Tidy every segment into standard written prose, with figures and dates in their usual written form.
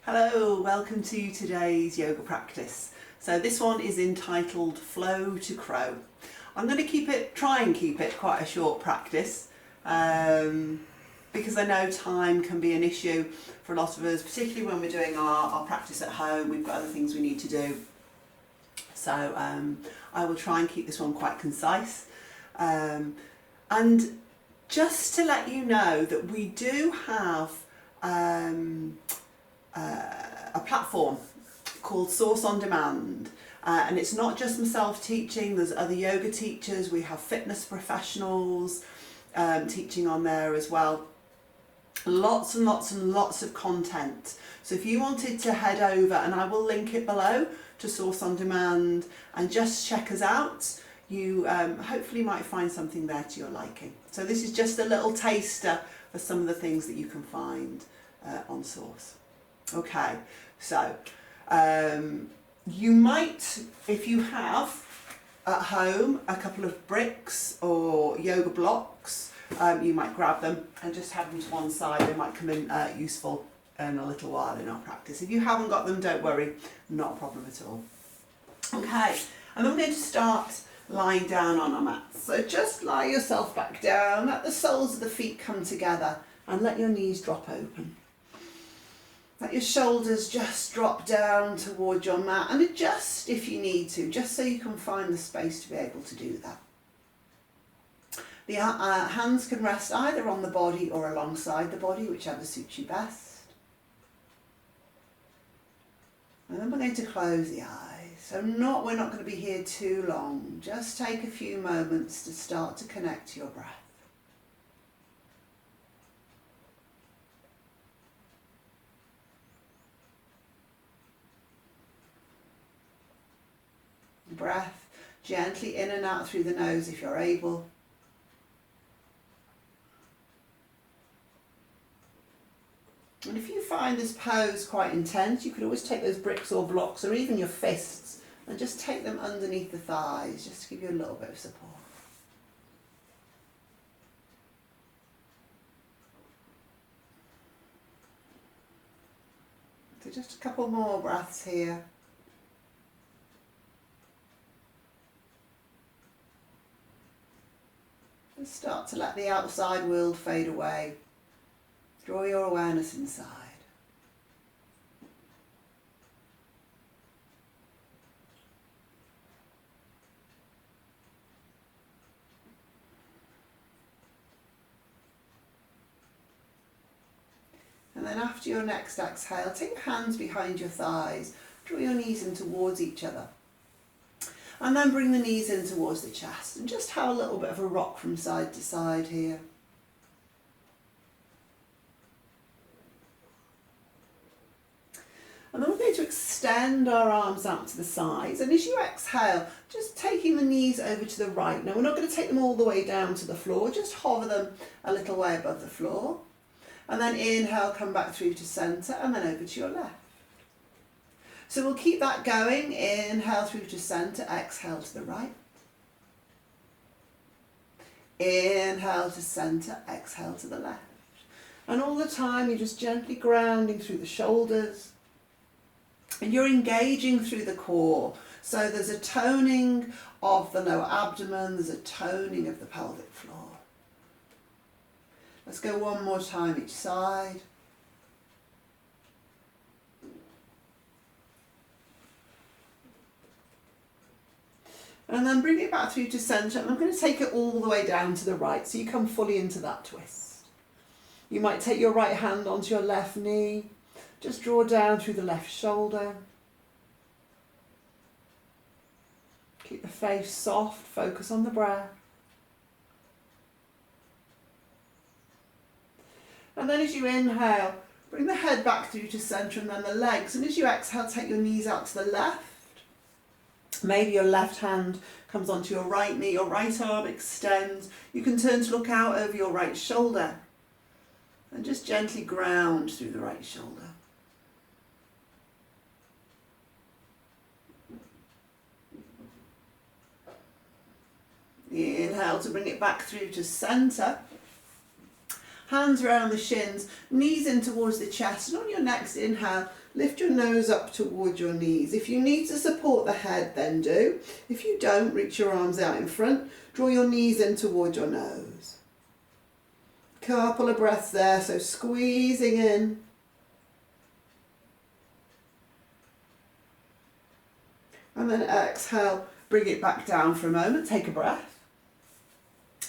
Hello, welcome to today's yoga practice. So this one is entitled Flow to Crow. I'm going to try and keep it quite a short practice because I know time can be an issue for a lot of us, particularly when we're doing our practice at home. We've got other things we need to do. So I will try and keep this one quite concise. And just to let you know that we do have a platform called Source on Demand, and it's not just myself teaching. There's other yoga teachers, we have fitness professionals teaching on there as well. Lots and lots and lots of content. So if you wanted to head over, and I will link it below, to Source on Demand and just check us out, you hopefully might find something there to your liking. So this is just a little taster for some of the things that you can find on Source. Okay, so you might, if you have at home a couple of bricks or yoga blocks, you might grab them and just have them to one side. They might come in useful in a little while in our practice. If you haven't got them, don't worry, not a problem at all. Okay, and then we're going to start lying down on our mats. So just lie yourself back down, let the soles of the feet come together and let your knees drop open. Let your shoulders just drop down towards your mat, and adjust if you need to, just so you can find the space to be able to do that. The hands can rest either on the body or alongside the body, whichever suits you best. And then we're going to close the eyes. So we're not going to be here too long. Just take a few moments to start to connect to your breath. Breath gently in and out through the nose if you're able. And if you find this pose quite intense, you could always take those bricks or blocks or even your fists and just take them underneath the thighs, just to give you a little bit of support. So just a couple more breaths here. And start to let the outside world fade away. Draw your awareness inside. And then after your next exhale, take your hands behind your thighs, draw your knees in towards each other. And then bring the knees in towards the chest and just have a little bit of a rock from side to side here. And then we're going to extend our arms out to the sides. And as you exhale, just taking the knees over to the right. Now we're not going to take them all the way down to the floor, just hover them a little way above the floor. And then inhale, come back through to centre and then over to your left. So we'll keep that going. Inhale through to centre, exhale to the right. Inhale to centre, exhale to the left. And all the time you're just gently grounding through the shoulders. And you're engaging through the core. So there's a toning of the lower abdomen, there's a toning of the pelvic floor. Let's go one more time each side. And then bring it back through to centre, and I'm going to take it all the way down to the right, so you come fully into that twist. You might take your right hand onto your left knee, just draw down through the left shoulder. Keep the face soft, focus on the breath. And then as you inhale, bring the head back through to centre and then the legs, and as you exhale, take your knees out to the left. Maybe your left hand comes onto your right knee, your right arm extends. You can turn to look out over your right shoulder and just gently ground through the right shoulder. Inhale to bring it back through to centre. Hands around the shins, knees in towards the chest, and on your next inhale, Lift your nose up towards your knees. If you need to support the head, then do. If you don't, reach your arms out in front. Draw your knees in towards your nose. Couple of breaths there, so squeezing in. And then exhale, bring it back down for a moment, take a breath.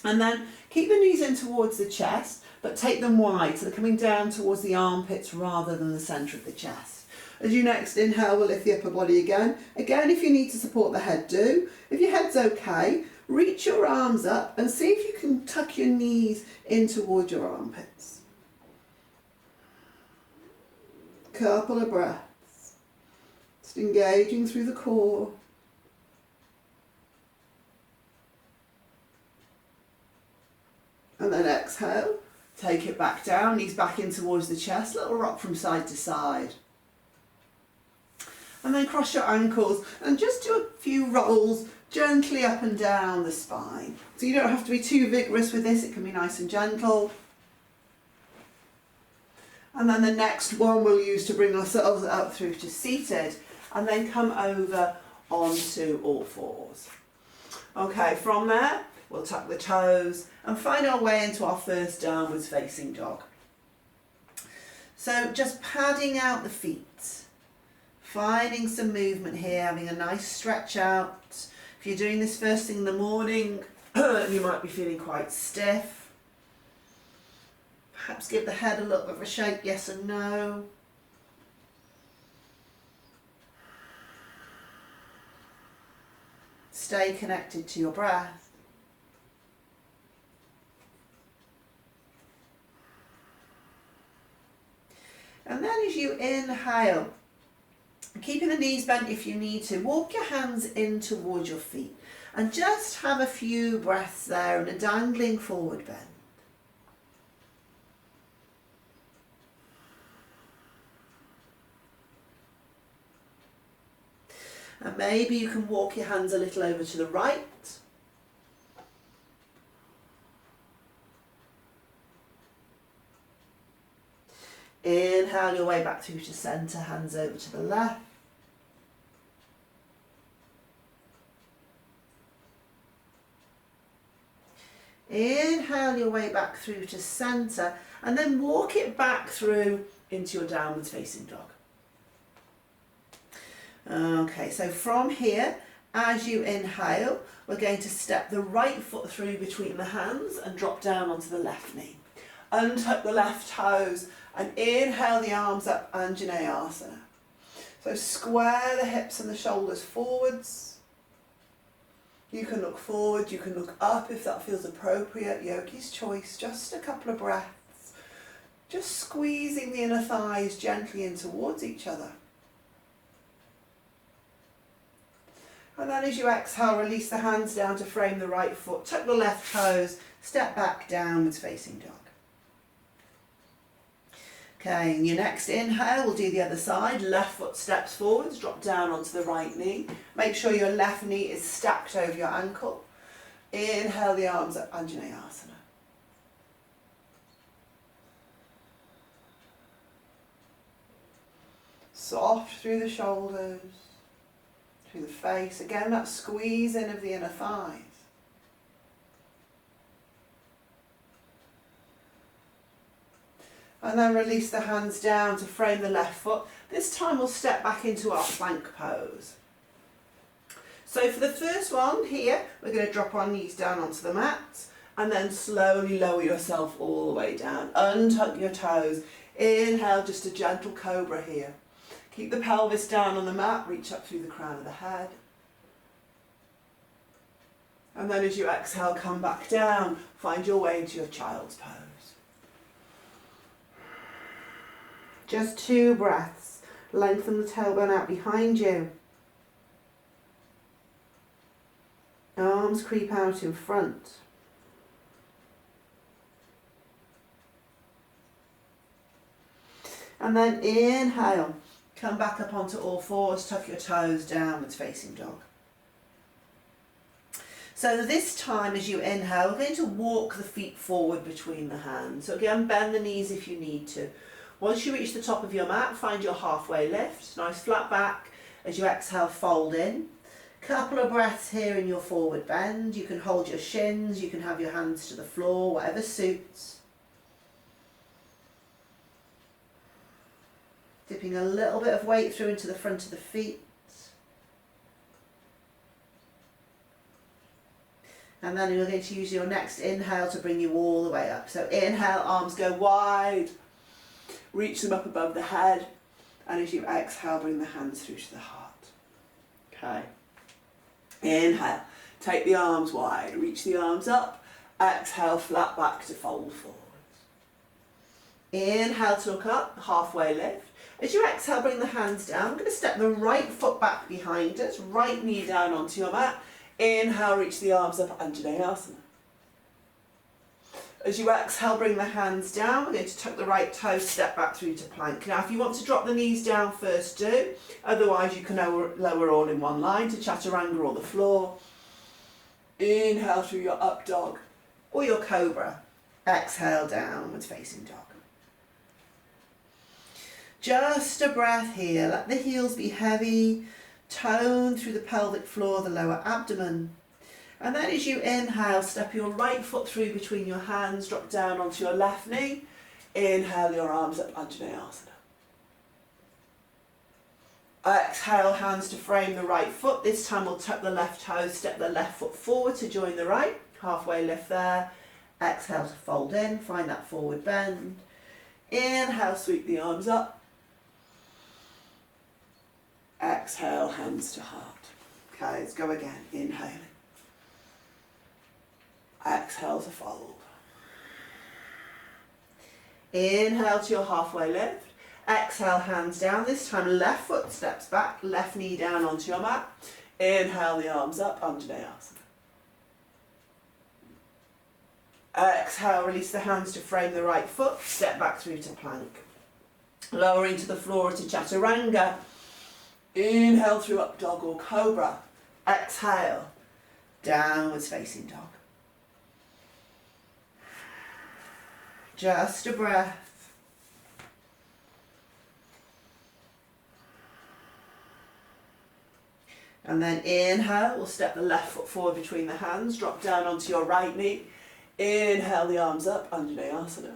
And then keep the knees in towards the chest, but take them wide, so they're coming down towards the armpits rather than the centre of the chest. As you next inhale, we'll lift the upper body again. Again, if you need to support the head, do. If your head's okay, reach your arms up and see if you can tuck your knees in towards your armpits. Couple of breaths. Just engaging through the core. And then exhale, take it back down, knees back in towards the chest, little rock from side to side. And then cross your ankles and just do a few rolls gently up and down the spine. So you don't have to be too vigorous with this, it can be nice and gentle. And then the next one we'll use to bring ourselves up through to seated and then come over onto all fours. Okay, from there we'll tuck the toes and find our way into our first downwards facing dog. So just padding out the feet. Finding some movement here, having a nice stretch out. If you're doing this first thing in the morning, you might be feeling quite stiff. Perhaps give the head a little bit of a shake, yes and no. Stay connected to your breath. And then as you inhale, keeping the knees bent if you need to, walk your hands in towards your feet and just have a few breaths there in a dangling forward bend. And maybe you can walk your hands a little over to the right. Inhale your way back through to centre, hands over to the left. Inhale your way back through to centre and then walk it back through into your downwards facing dog. Okay, so from here, as you inhale, we're going to step the right foot through between the hands and drop down onto the left knee. Untuck the left toes and inhale the arms up, Anjaneyasana. So square the hips and the shoulders forwards. You can look forward, you can look up if that feels appropriate, yogi's choice, just a couple of breaths. Just squeezing the inner thighs gently in towards each other. And then as you exhale, release the hands down to frame the right foot, tuck the left toes, step back downwards facing dog. Okay, and your next inhale, we'll do the other side. Left foot steps forwards, drop down onto the right knee. Make sure your left knee is stacked over your ankle. Inhale the arms up, Anjaneyasana. Soft through the shoulders, through the face. Again, that squeeze in of the inner thighs. And then release the hands down to frame the left foot. This time we'll step back into our plank pose. So for the first one here, we're going to drop our knees down onto the mat and then slowly lower yourself all the way down. Untuck your toes. Inhale, just a gentle cobra here. Keep the pelvis down on the mat, reach up through the crown of the head. And then as you exhale, come back down. Find your way into your child's pose. Just 2 breaths. Lengthen the tailbone out behind you. Arms creep out in front. And then inhale. Come back up onto all fours. Tuck your toes downwards facing dog. So this time as you inhale, we're going to walk the feet forward between the hands. So again, bend the knees if you need to. Once you reach the top of your mat, find your halfway lift. Nice flat back. As you exhale, fold in. Couple of breaths here in your forward bend. You can hold your shins, you can have your hands to the floor, whatever suits. Dipping a little bit of weight through into the front of the feet. And then you're going to use your next inhale to bring you all the way up. So inhale, arms go wide. Reach them up above the head. And as you exhale, bring the hands through to the heart. Okay. Inhale, take the arms wide, reach the arms up. Exhale, flat back to fold forward. Inhale to look up, halfway lift. As you exhale, bring the hands down. We're going to step the right foot back behind us, right knee down onto your mat. Inhale, reach the arms up, Anjaneyasana. As you exhale, bring the hands down. We're going to tuck the right toe, step back through to plank. Now, if you want to drop the knees down first, do. Otherwise, you can lower all in one line to chaturanga or the floor. Inhale through your up dog or your cobra. Exhale, downwards facing dog. Just a breath here. Let the heels be heavy. Tone through the pelvic floor, the lower abdomen. And then as you inhale, step your right foot through between your hands, drop down onto your left knee. Inhale your arms up, Anjaneyasana. Exhale, hands to frame the right foot. This time we'll tuck the left toe, step the left foot forward to join the right. Halfway lift there. Exhale to fold in, find that forward bend. Inhale, sweep the arms up. Exhale, hands to heart. Okay, let's go again. Inhaling. Exhale to fold. Inhale to your halfway lift. Exhale, hands down. This time left foot steps back, left knee down onto your mat. Inhale the arms up, Anjaneyasana. Exhale, release the hands to frame the right foot, step back through to plank. Lowering to the floor to chaturanga. Inhale through up dog or cobra. Exhale, downwards facing dog. Just a breath. And then inhale, we'll step the left foot forward between the hands, drop down onto your right knee. Inhale the arms up, Anjaneyasana.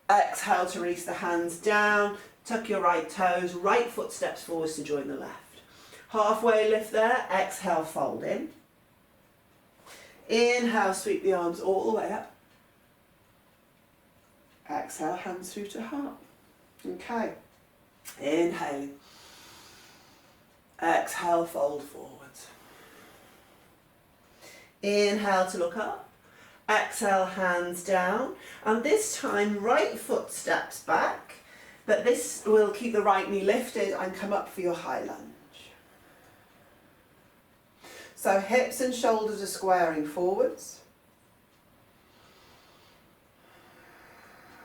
Exhale to release the hands down, tuck your right toes, right foot steps forwards to join the left. Halfway lift there, exhale, fold in. Inhale, sweep the arms all the way up. Exhale, hands through to heart. Okay. Inhaling. Exhale, fold forwards. Inhale to look up. Exhale, hands down. And this time, right foot steps back. But this will keep the right knee lifted and come up for your high lunge. So hips and shoulders are squaring forwards.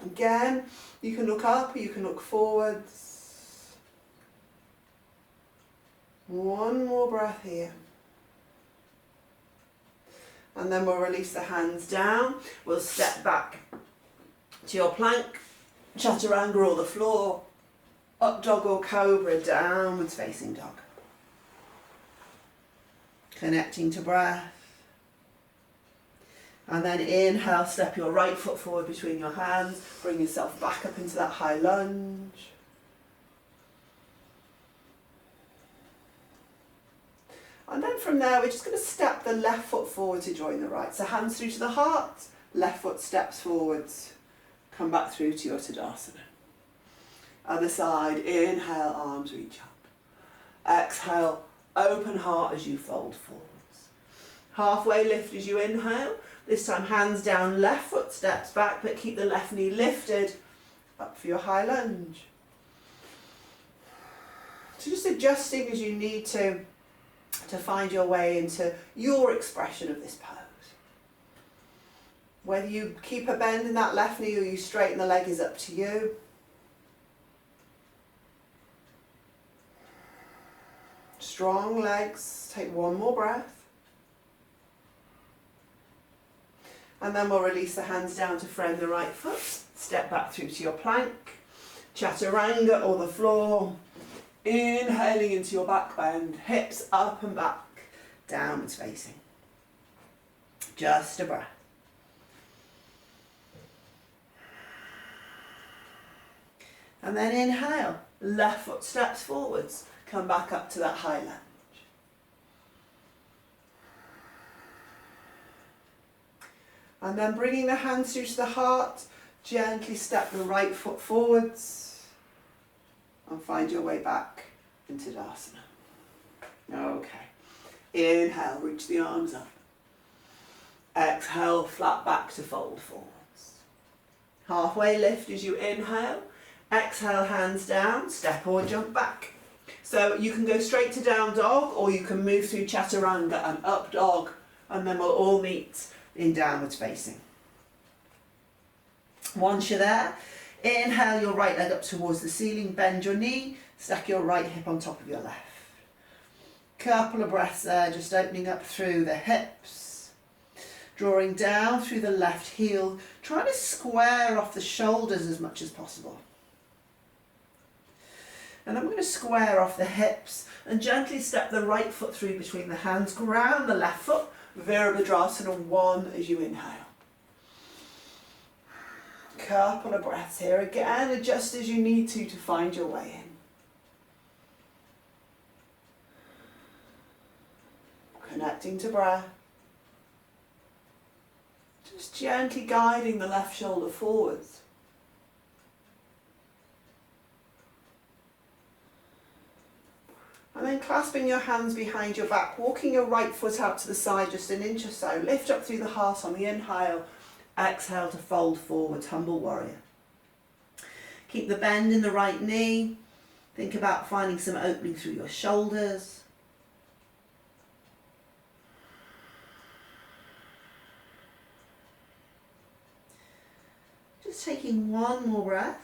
Again, you can look up or you can look forwards. One more breath here. And then we'll release the hands down. We'll step back to your plank, chaturanga or the floor, up dog or cobra, downwards facing dog. Connecting to breath. And then inhale, step your right foot forward between your hands, bring yourself back up into that high lunge. And then from there, we're just going to step the left foot forward to join the right. So hands through to the heart, left foot steps forwards, come back through to your Tadasana. Other side, inhale, arms reach up. Exhale, open heart as you fold forwards. Halfway lift as you inhale. This time hands down, left foot steps back, but keep the left knee lifted up for your high lunge. So just adjusting as you need to find your way into your expression of this pose. Whether you keep a bend in that left knee or you straighten the leg is up to you. Strong legs, take one more breath. And then we'll release the hands down to frame the right foot. Step back through to your plank, chaturanga or the floor. Inhaling into your back bend, hips up and back, downwards facing. Just a breath. And then inhale, left foot steps forwards, come back up to that high lunge. And then bringing the hands through to the heart, gently step the right foot forwards and find your way back into Tadasana. Okay. Inhale, reach the arms up. Exhale, flat back to fold forwards. Halfway lift as you inhale. Exhale, hands down, step or jump back. So you can go straight to down dog, or you can move through chaturanga and up dog, and then we'll all meet in downwards facing. Once you're there, inhale your right leg up towards the ceiling, bend your knee, stack your right hip on top of your left. Couple of breaths there, just opening up through the hips, drawing down through the left heel, trying to square off the shoulders as much as possible. And then we're going to square off the hips and gently step the right foot through between the hands, ground the left foot, Virabhadrasana 1 as you inhale. Couple of breaths here. Again, adjust as you need to find your way in. Connecting to breath. Just gently guiding the left shoulder forwards. And then clasping your hands behind your back, walking your right foot out to the side just an inch or so. Lift up through the heart on the inhale. Exhale to fold forwards, humble warrior. Keep the bend in the right knee. Think about finding some opening through your shoulders. Just taking one more breath.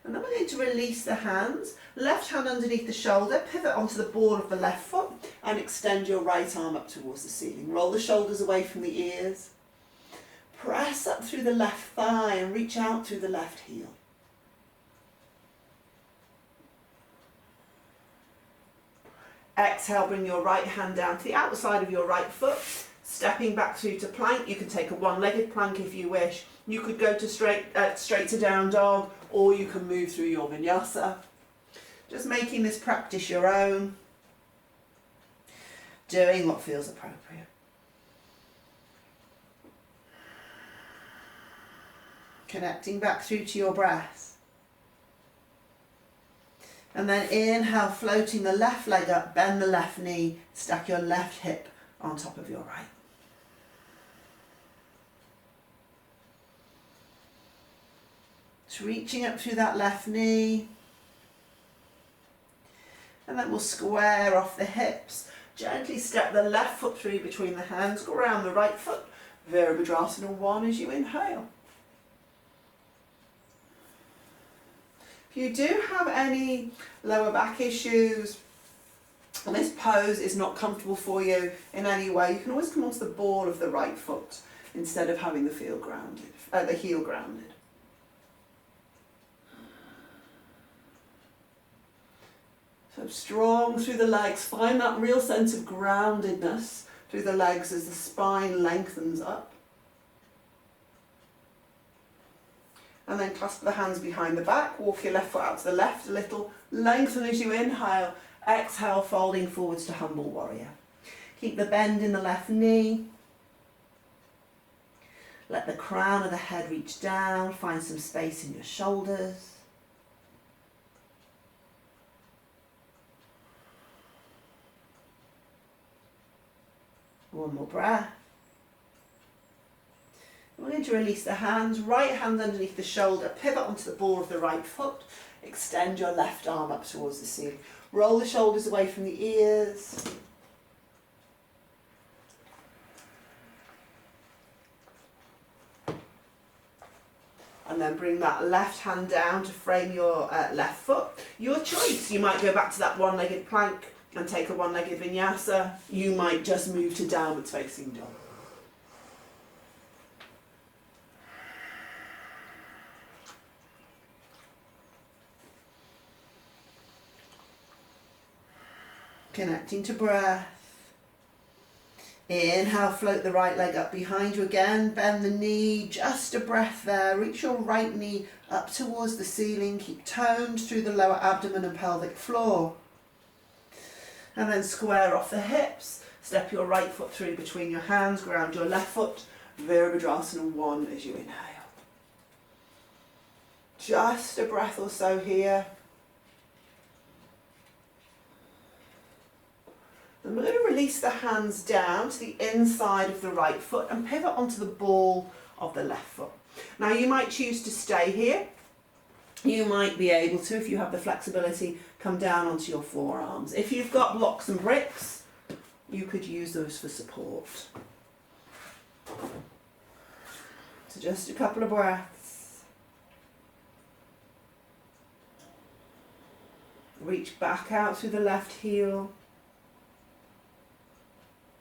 And then we're going to release the hands. Left hand underneath the shoulder, pivot onto the ball of the left foot and extend your right arm up towards the ceiling. Roll the shoulders away from the ears. Press up through the left thigh and reach out through the left heel. Exhale, bring your right hand down to the outside of your right foot. Stepping back through to plank. You can take a one-legged plank if you wish. You could go to straight to down dog, or you can move through your vinyasa. Just making this practice your own. Doing what feels appropriate. Connecting back through to your breath. And then inhale, floating the left leg up, bend the left knee, stack your left hip on top of your right. Just reaching up through that left knee. And then we'll square off the hips. Gently step the left foot through between the hands, go around the right foot. Virabhadrasana 1 as you inhale. If you do have any lower back issues, and this pose is not comfortable for you in any way, you can always come onto the ball of the right foot instead of having the heel grounded. So strong through the legs. Find that real sense of groundedness through the legs as the spine lengthens up. And then clasp the hands behind the back. Walk your left foot out to the left a little. Lengthen as you inhale. Exhale, folding forwards to humble warrior. Keep the bend in the left knee. Let the crown of the head reach down. Find some space in your shoulders. One more breath. We're going to release the hands, right hand underneath the shoulder, pivot onto the ball of the right foot, extend your left arm up towards the ceiling. Roll the shoulders away from the ears. And then bring that left hand down to frame your left foot. Your choice. You might go back to that one-legged plank and take a one-legged vinyasa. You might just move to downwards facing dog. Connecting to breath. Inhale, float the right leg up behind you again, bend the knee, just a breath there, reach your right knee up towards the ceiling, keep toned through the lower abdomen and pelvic floor. And then square off the hips, step your right foot through between your hands, ground your left foot, Virabhadrasana 1 as you inhale. Just a breath or so here. And we're going to release the hands down to the inside of the right foot and pivot onto the ball of the left foot. Now you might choose to stay here. You might be able to, if you have the flexibility, come down onto your forearms. If you've got blocks and bricks, you could use those for support. So just a couple of breaths. Reach back out through the left heel.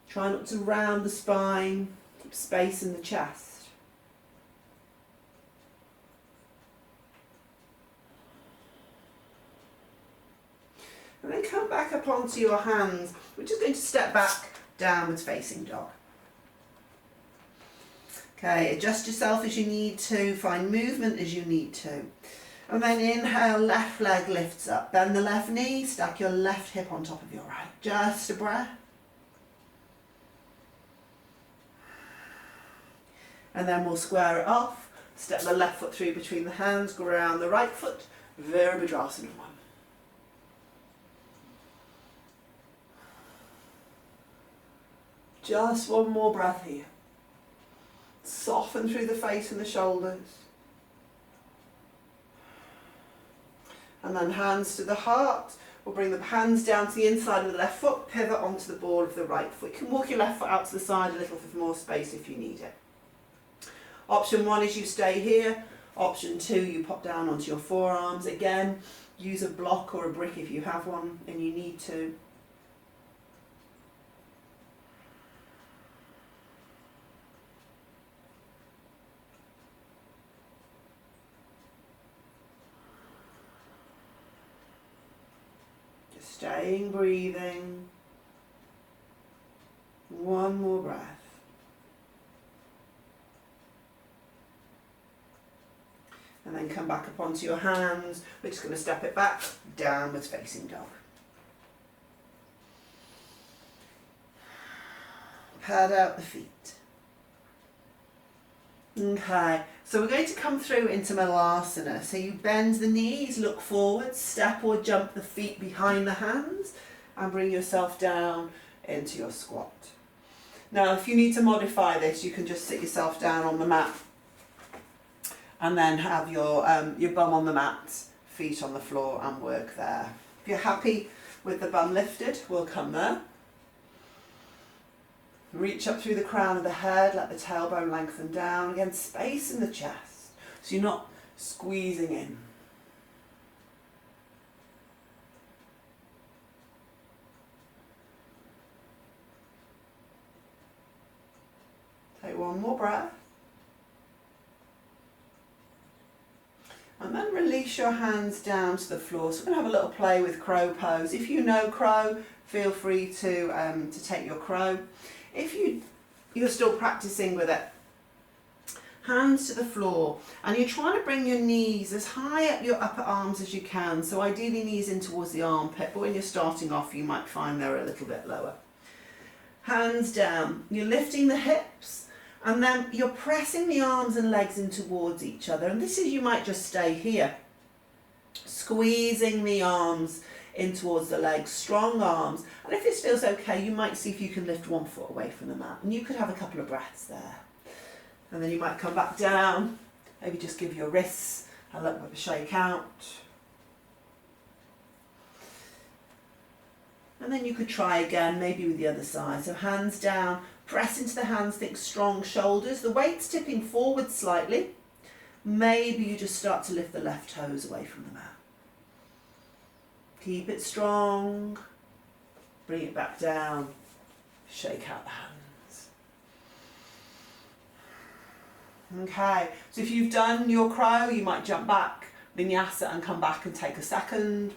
Try not to round the spine, keep space in the chest. And then come back up onto your hands. We're just going to step back, downwards facing dog. Okay, adjust yourself as you need to, find movement as you need to. And then inhale, left leg lifts up, bend the left knee, stack your left hip on top of your right. Just a breath. And then we'll square it off, step the left foot through between the hands, ground the right foot, Virabhadrasana 1. Just one more breath here. Soften through the face and the shoulders. And then hands to the heart. We'll bring the hands down to the inside of the left foot, pivot onto the ball of the right foot. You can walk your left foot out to the side a little for more space if you need it. Option 1 is you stay here. Option 2, you pop down onto your forearms. Again, use a block or a brick if you have one and you need to. Just staying, breathing. One more breath. And then come back up onto your hands. We're just going to step it back, downwards facing dog. Pad out the feet. Okay, so we're going to come through into Malasana. So you bend the knees, look forward, step or jump the feet behind the hands, and bring yourself down into your squat. Now, if you need to modify this, you can just sit yourself down on the mat and then have your bum on the mat, feet on the floor, and work there. If you're happy with the bum lifted, we'll come there. Reach up through the crown of the head, let the tailbone lengthen down. Again, space in the chest, so you're not squeezing in. Take one more breath. And then release your hands down to the floor. So we're going to have a little play with crow pose. If you know crow, feel free to take your crow. If you're still practicing with it, hands to the floor, and you're trying to bring your knees as high up your upper arms as you can. So ideally knees in towards the armpit, but when you're starting off, you might find they're a little bit lower. Hands down. You're lifting the hips. And then you're pressing the arms and legs in towards each other. And this is, you might just stay here. Squeezing the arms in towards the legs, strong arms. And if this feels okay, you might see if you can lift one foot away from the mat. And you could have a couple of breaths there. And then you might come back down. Maybe just give your wrists a little bit of a shake out. And then you could try again, maybe with the other side. So hands down. Press into the hands, think strong shoulders. The weight's tipping forward slightly. Maybe you just start to lift the left toes away from the mat. Keep it strong. Bring it back down. Shake out the hands. Okay, so if you've done your crow, you might jump back, vinyasa, and come back and take a second.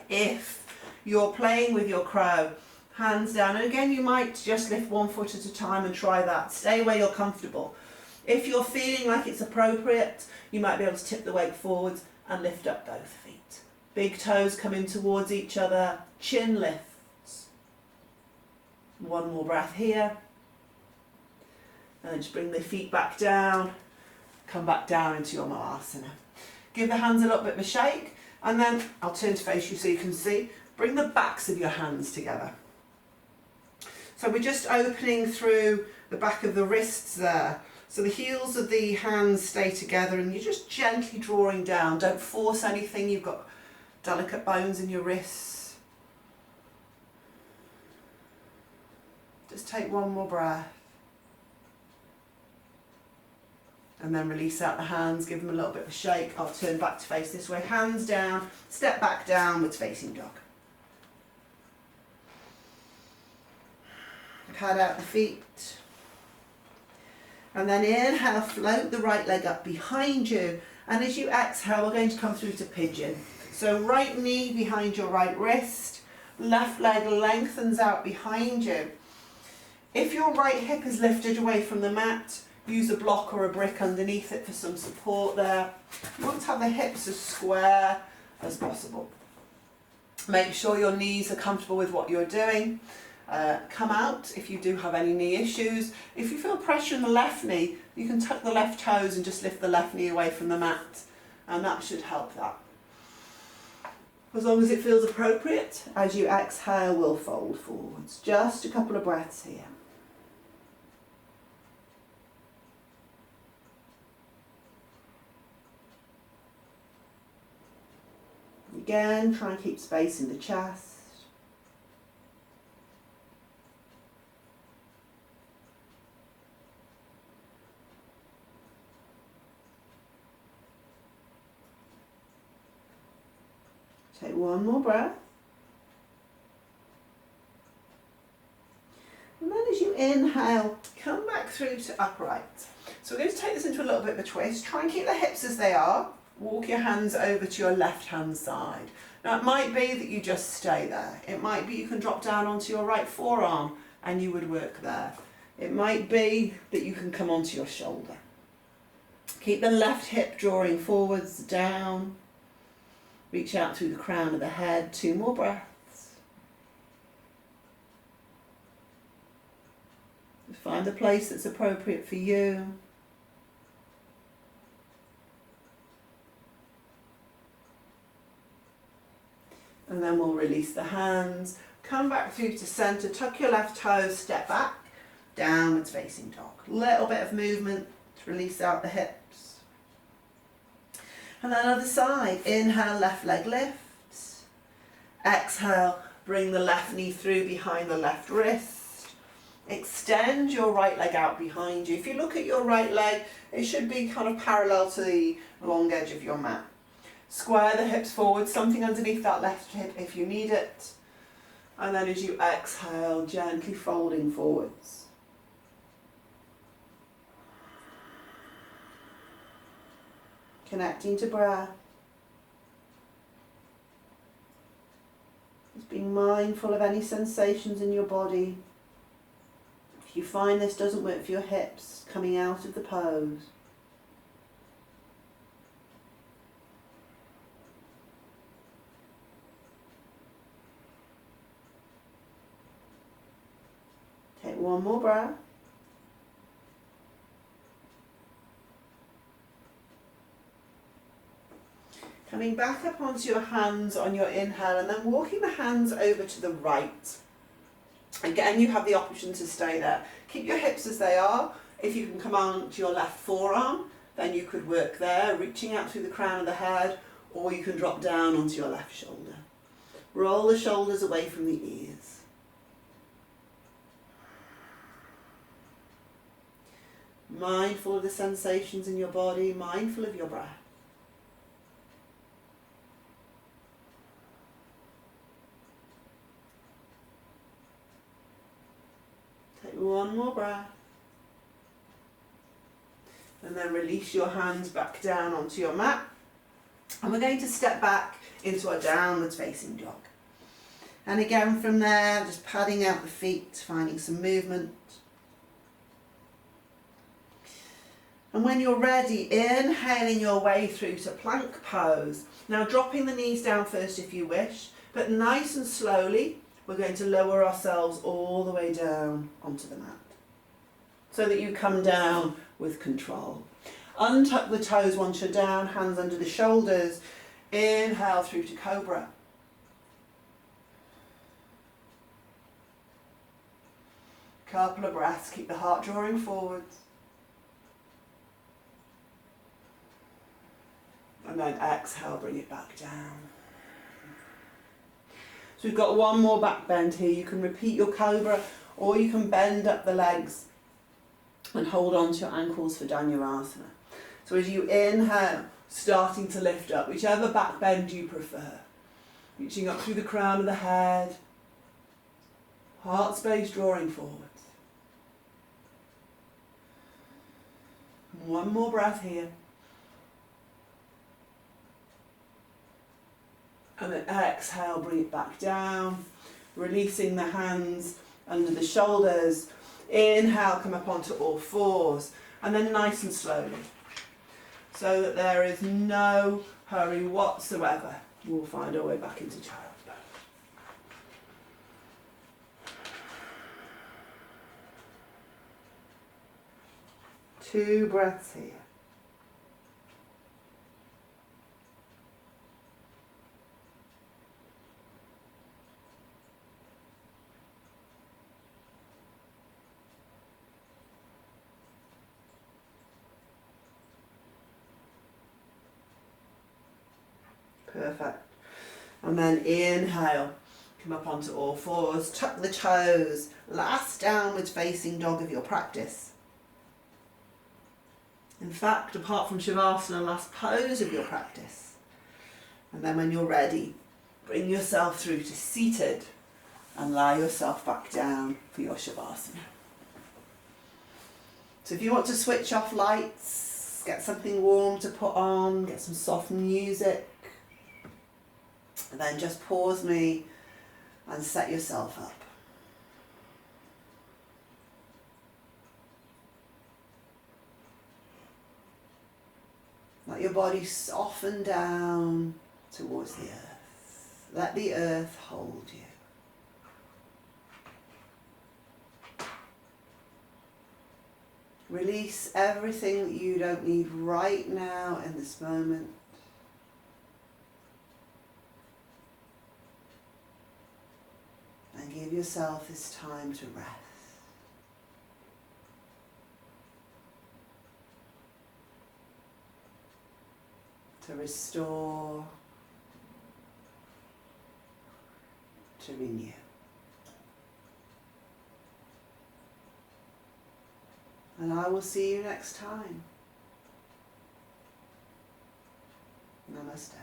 If you're playing with your crow. Hands down, and again you might just lift one foot at a time and try that. Stay where you're comfortable. If you're feeling like it's appropriate, you might be able to tip the weight forwards and lift up both feet. Big toes come in towards each other, chin lifts. One more breath here. And then just bring the feet back down, come back down into your Savasana. Give the hands a little bit of a shake, and then I'll turn to face you so you can see. Bring the backs of your hands together. So we're just opening through the back of the wrists there. So the heels of the hands stay together and you're just gently drawing down. Don't force anything, you've got delicate bones in your wrists. Just take one more breath. And then release out the hands, give them a little bit of a shake. I'll turn back to face this way. Hands down, step back downwards facing dog. Pad out the feet. And then inhale, float the right leg up behind you. And as you exhale, we're going to come through to pigeon. So right knee behind your right wrist, left leg lengthens out behind you. If your right hip is lifted away from the mat, use a block or a brick underneath it for some support there. You want to have the hips as square as possible. Make sure your knees are comfortable with what you're doing. Come out if you do have any knee issues. If you feel pressure in the left knee, you can tuck the left toes and just lift the left knee away from the mat, and that should help that. As long as it feels appropriate, as you exhale, we'll fold forwards. Just a couple of breaths here. Again, try and keep space in the chest. Take one more breath. And then as you inhale, come back through to upright. So we're going to take this into a little bit of a twist. Try and keep the hips as they are. Walk your hands over to your left hand side. Now it might be that you just stay there. It might be you can drop down onto your right forearm and you would work there. It might be that you can come onto your shoulder. Keep the left hip drawing forwards, down. Reach out through the crown of the head. 2 more breaths. Find the place that's appropriate for you. And then we'll release the hands. Come back through to centre. Tuck your left toes. Step back. Downwards facing dog. Little bit of movement to release out the hips. And then other side, inhale, left leg lifts. Exhale, bring the left knee through behind the left wrist. Extend your right leg out behind you. If you look at your right leg, it should be kind of parallel to the long edge of your mat. Square the hips forward, something underneath that left hip if you need it. And then as you exhale, gently folding forwards. Connecting to breath. Just being mindful of any sensations in your body. If you find this doesn't work for your hips, coming out of the pose. Take one more breath. Coming back up onto your hands on your inhale and then walking the hands over to the right. Again, you have the option to stay there. Keep your hips as they are. If you can come on to your left forearm, then you could work there, reaching out through the crown of the head, or you can drop down onto your left shoulder. Roll the shoulders away from the ears. Mindful of the sensations in your body, mindful of your breath. One more breath. And then release your hands back down onto your mat. And we're going to step back into our downwards facing dog. And again from there, just padding out the feet, finding some movement. And when you're ready, inhaling your way through to plank pose. Now dropping the knees down first if you wish, but nice and slowly, we're going to lower ourselves all the way down onto the mat, so that you come down with control. Untuck the toes once you're down, hands under the shoulders. Inhale through to cobra. Couple of breaths, keep the heart drawing forwards. And then exhale, bring it back down. So we've got one more back bend here. You can repeat your cobra, or you can bend up the legs and hold on to your ankles for Dhanurasana. So as you inhale, starting to lift up, whichever back bend you prefer. Reaching up through the crown of the head, heart space drawing forwards. One more breath here. And then exhale, bring it back down, releasing the hands under the shoulders. Inhale, come up onto all fours, and then nice and slowly, so that there is no hurry whatsoever. We'll find our way back into child's pose. Two breaths here. Perfect. And then inhale, come up onto all fours, tuck the toes, last downwards facing dog of your practice. In fact, apart from Shavasana, last pose of your practice. And then when you're ready, bring yourself through to seated and lie yourself back down for your Shavasana. So if you want to switch off lights, get something warm to put on, get some soft music, and then just pause me and set yourself up. Let your body soften down towards the earth. Let the earth hold you. Release everything that you don't need right now in this moment. And give yourself this time to rest. To restore, to renew. And I will see you next time. Namaste.